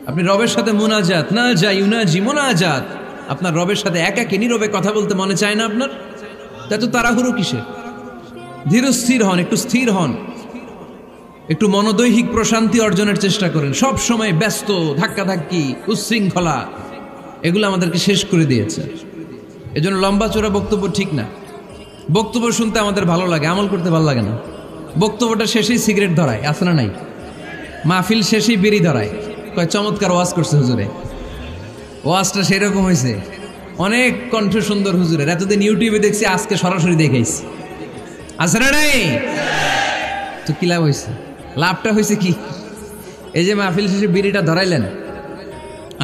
আপনি রবের সাথে মুনাজাত না যাই ইউনাজি মুনাজাত, আপনার রবের সাথে একাকী নীরবে কথা বলতে মনে চায় না আপনার? তা তো তাড়াহুড়ো কিসে? ধীর স্থির হন, একটু স্থির হন, একটু মনোদৈহিক প্রশান্তি অর্জনের চেষ্টা করেন। সব সময় ব্যস্ত, ধাক্কাধাক্কি, উচ্ছৃঙ্খলা, এগুলো আমাদেরকে শেষ করে দিয়েছে। এজন্য লম্বা চোরা বক্তব্য ঠিক না। বক্তব্য শুনতে আমাদের ভালো লাগে, আমল করতে ভালো লাগে না। বক্তব্যটা শেষেই সিগারেট ধরায়, আছে না নাই? মাহফিল শেষেই বিড়ি ধরায়, কয় চমৎকার ওয়াজ করছে হুজুরে। ওয়াজটা সেরকম হয়েছে, অনেক কণ্ঠ সুন্দর হুজুরের। এতদিন ইউটিউবে দেখছি, আজকে সরাসরি দেখাইছি, আছে না নাই? তো কি লাভ হয়েছে? লাভটা হয়েছে কি? এই যে মাহফিল শেষে বিড়িটা ধরাইলেন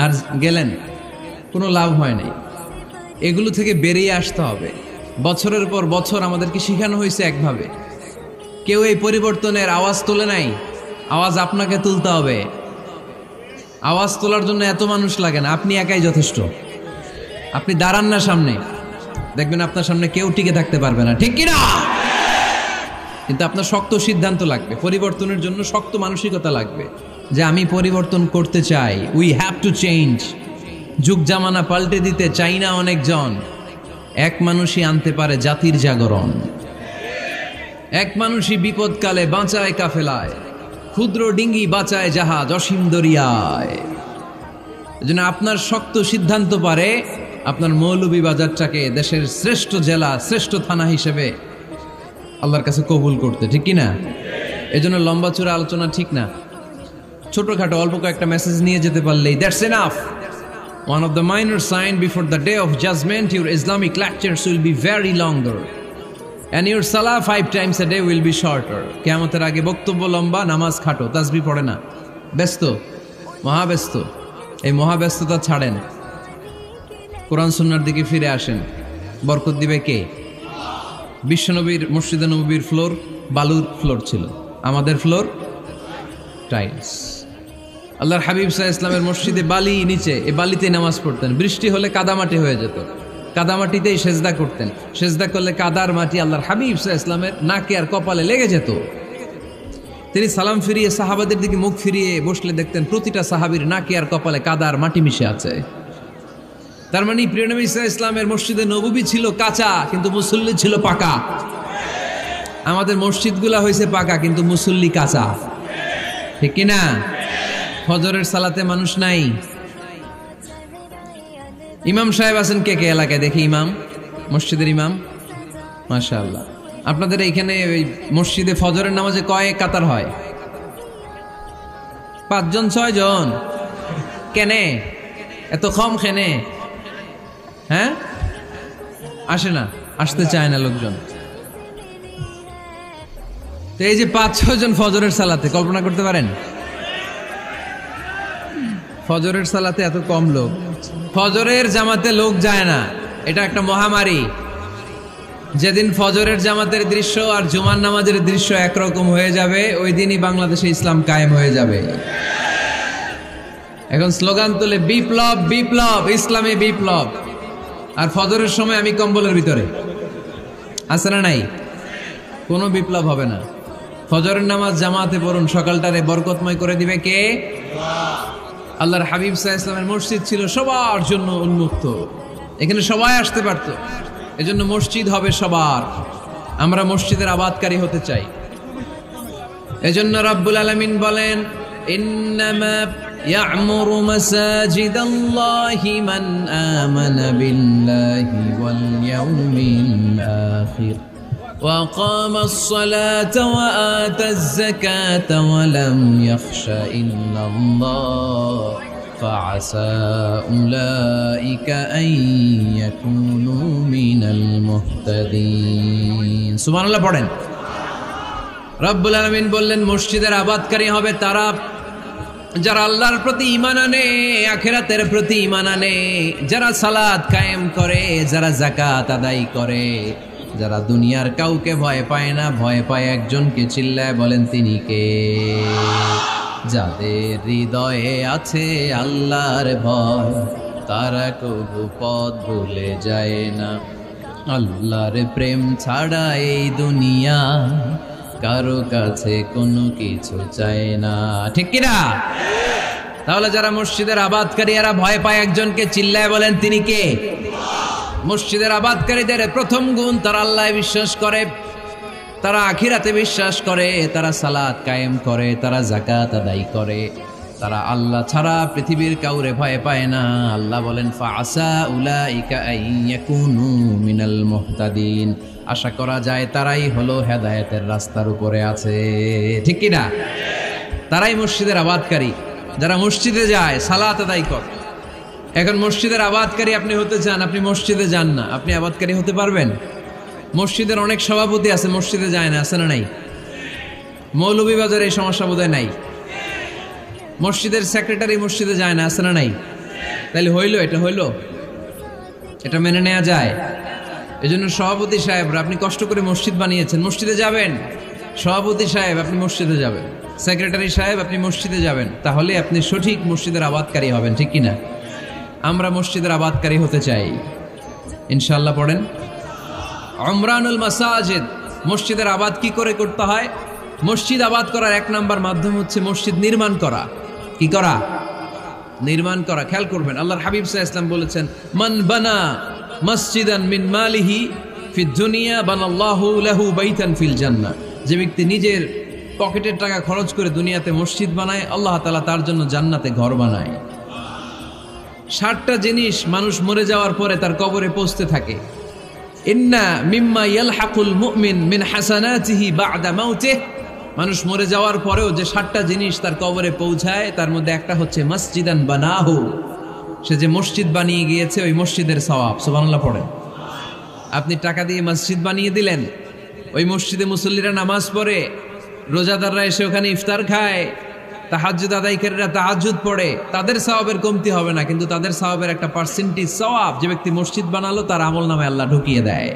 আর গেলেন, কোনো লাভ হয় নাই। এগুলো থেকে বেরিয়ে আসতে হবে। বছরের পর বছর আমাদেরকে শিখানো হয়েছে একভাবে, কেউ এই পরিবর্তনের আওয়াজ তোলে নাই। আওয়াজ আপনাকে তুলতে হবে। আওয়াজ তোলার জন্য এত মানুষ লাগে না, আপনি একাই যথেষ্ট। আপনি দাঁড়ান না সামনে, দেখবেন আপনার সামনে কেউ টিকে থাকতে পারবে না, ঠিক কিনা? কিন্তু আপনার শক্ত সিদ্ধান্ত লাগবে, পরিবর্তনের জন্য শক্ত মানসিকতা লাগবে, যে আমি পরিবর্তন করতে চাই। We have to change. যুগ জামানা পাল্টে দিতে চাই না অনেকজন। এক মানুষই আনতে পারে জাতির জাগরণ। এক মানুষই বিপদকালে বাঁচায় কাফেলায়, ক্ষুদ্র ডিঙ্গি বাঁচায় জাহাজ অসীম দরিয়ায়। এজন্য আপনার শক্ত সিদ্ধান্ত পারে আপনার মৌলভীবাজারটাকে দেশের শ্রেষ্ঠ জেলা, শ্রেষ্ঠ থানা হিসেবে আল্লাহর কাছে কবুল করতে, ঠিক কিনা? এজন্য লম্বা চূড়া আলোচনা ঠিক না। ছোটখাটো অল্প কয়েকটা মেসেজ নিয়ে যেতে পারলেই that's enough. One of the minor signs before the day of judgment, your Islamic lectures will be very longer and your salah 5 times a day will be shorter. কিয়ামতের আগে বক্তব্য লম্বা, নামাজ খাটো, তাসবিহ পড়ে না, ব্যস্ত, মহাব্যস্ত। এই মহাব্যস্ততা ছাড়েন, কোরআন সুন্নাহর দিকে ফিরে আসেন। বরকত দিবে কে? বিশ্বনবীর মসজিদে নববীর ফ্লোর বালুর ফ্লোর ছিল, আমাদের ফ্লোর টাইলস। আল্লাহর হাবিব সাল্লাল্লাহু আলাইহি ওয়াসাল্লামের মসজিদে বালি নিচে, এই বালিতে নামাজ পড়তেন। বৃষ্টি হলে কাদামাটি হয়ে যেত, কাদামাটিতেই সেজদা করতেন। সেজদা করলে কাদার মাটি আল্লাহর হাবিব সাল্লাল্লাহু আলাইহি ওয়াসাল্লামের নাকে আর কপালে লেগে যেত। তিনি সালাম ফিরিয়ে সাহাবাদের দিকে মুখ ফিরিয়ে বসলে দেখতেন প্রতিটা সাহাবীর নাকে আর কপালে কাদার মাটি মিশে আছে। তার মানে প্রিয় নবী সাল্লাল্লাহু আলাইহি ওয়াসাল্লামের মসজিদে নববী ছিল কাঁচা, কিন্তু মুসল্লি ছিল পাকা। আমাদের মসজিদগুলা হয়েছে পাকা, কিন্তু মুসল্লি কাঁচা, ঠিক কিনা? ফজরের সালাতে মানুষ নাই। ইমাম সাহেব আছেন কে কে এলাকায়? দেখি ইমাম, মসজিদের ইমাম, মাশাআল্লাহ। আপনাদের এইখানে ওই মসজিদে ফজরের নামাজে কয় কাতার হয়? 5 জন 6 জন? কেনে এত কম? কেনে? হ্যাঁ, আসে না, আসতে চায় না লোকজন। তো এই যে 5-6 জন ফজরের সালাতে, কল্পনা করতে পারেন ফজরের সালাতে এত কম লোক? ফজরের জামাতে লোক যায় না, এটা একটা মহামারী। যেদিন ফজরের জামাতের দৃশ্য আর জুমার নামাজের দৃশ্য একরকম হয়ে যাবে, ওই দিনই বাংলাদেশে ইসলাম কায়েম হয়ে যাবে। এখন স্লোগান তুলে বিপ্লব বিপ্লব, ইসলামে বিপ্লব। আর ফজরের সময় আমি কম্বলের ভিতরে, আছে না নাই? কোনো বিপ্লব হবে না। ফজরের নামাজ জামাতে পড়ুন, সকালটারে বরকতময় করে দিবে কে? আল্লাহর হাবিব সাল্লাল্লাহু আলাইহি ওয়াসাল্লামের মসজিদ ছিল সবার জন্য উন্মুক্ত, এখানে সবাই আসতে পারত। এজন্য মসজিদ হবে সবার। আমরা মসজিদের আবাদকারী হতে চাই। এজন্য রাব্বুল আলামিন বলেন, ইন্নামা ইয়া'মুরু মাসাজিদাল্লাহি মান আমানা বিল্লাহি ওয়াল ইয়াউমিল আখির وأقام الصلاة وآتى الزكاة ولم يخش إلا الله فعسى أولئك أن يكونوا من المهتدين سبحان الله পড়েন। রব্বুল আলামিন বললেন মসজিদের আবাদকারী হবে তারা যারা আল্লাহর প্রতি ঈমান আনে, আখিরাতের প্রতি ঈমান আনে, যারা সালাত কায়েম করে, যারা যাকাত আদায় করে, যারা দুনিয়ার কাউকে ভয় পায় না, ভয় পায় একজনকে। চিল্লায় বলেন তিনি কে? যাদের হৃদয়ে আছে আল্লাহর ভয়, তারা কবু পথ ভুলে যায় না। আল্লাহর প্রেম ছাড়া এই দুনিয়া কারো কাছে কোনো কিছু চায় না, ঠিক কিনা? তাহলে যারা মসজিদের আবাদকারী এরা ভয় পায় একজনকে, চিল্লায় বলেন তিনি কে? মসজিদের আবাদকারীদের প্রথম গুণ, তারা আল্লাহ বিশ্বাস করে, তারা আখিরাতে বিশ্বাস করে, তারা সালাত কায়েম করে, তারা যাকাত আদায় করে, তারা আল্লাহ ছাড়া পৃথিবীর কাউরে ভয় পায় না। আল্লাহ বলেন ফাআসা উলাইকা আইয়াকুনু মিনাল মুহতাদিন, আশা করা যায় তারাই হলো হেদায়েতের রাস্তার উপরে আছে। ঠিক কি না? তারাই মসজিদের আবাদকারী, যারা মসজিদে যায়, সালাত আদায় করে। এখন মসজিদের আবাদকারী আপনি হতে চান, আপনি মসজিদে যান না, আপনি আবাদকারী হতে পারবেন? মসজিদের অনেক সভাপতি আছে, মসজিদে যায় না, আছে না নাই? মৌলভীবাজারে এই সমস্যা বোধহয় নাই। মসজিদের সেক্রেটারি মসজিদে যায় না, আছে না নাই? তাহলে হইলো, এটা হইলো, এটা মেনে নেওয়া যায়? এজন্য সভাপতি সাহেবরা, আপনি কষ্ট করে মসজিদ বানিয়েছেন, মসজিদে যাবেন। সভাপতি সাহেব আপনি মসজিদে যাবেন, সেক্রেটারি সাহেব আপনি মসজিদে যাবেন, তাহলে আপনি সঠিক মসজিদের আবাদকারী হবেন। ঠিক কিনা? আমরা মসজিদের আবাদকারী হতে চাই, ইনশাআল্লাহ। পড়েন উমরানুল মাসাজিদ। মসজিদের আবাদ কি করে করতে হয়? মসজিদ আবাদ করার এক নাম্বার মাধ্যম হচ্ছে মসজিদ নির্মাণ করা। কি করা? নির্মাণ করা। খেয়াল করবেন, আল্লাহর হাবিব সাল্লাল্লাহু আলাইহি ওয়াসাল্লাম বলেছেন, মান বানা মসজিদান মিন মালিহি ফিদ দুনিয়া বানাল্লাহু লাহু বাইতান ফিল জান্নাহ। যে ব্যক্তি নিজের পকেটের টাকা খরচ করে দুনিয়াতে মসজিদ বানায়, আল্লাহ তাআলা তার জন্য জান্নাতে ঘর বানায়। 60টা জিনিস মানুষ মরে যাওয়ার পরে তার কবরে পৌঁছতে থাকে। ইন্না মিম্মা ইয়ালহাকুল মুমিন মিন হাসানাতিহি বা'দা মাউতিহি। মানুষ মরে যাওয়ার পরেও যে 60টা জিনিস তার কবরে পৌঁছায়, তার মধ্যে একটা হচ্ছে মসজিদান বানাহু। সে যে মসজিদ বানিয়ে গিয়েছে, ওই মসজিদের সওয়াব। সুবহানাল্লাহ পড়েন। আপনি টাকা দিয়ে মসজিদ বানিয়ে দিলেন, ওই মসজিদে মুসল্লিরা নামাজ পড়ে, রোজাদাররা এসে ওখানে ইফতার খায়, তাহাজ্জুদ আদায়কারীরা তাহাজ্জুদ পড়ে, তাদের সওয়াবের কমতি হবে না, কিন্তু তাদের সওয়াবের একটা পার্সেন্টেজ সওয়াব যে ব্যক্তি মসজিদ বানালো তার আমলনামায় আল্লাহ ঢুকিয়ে দেয়।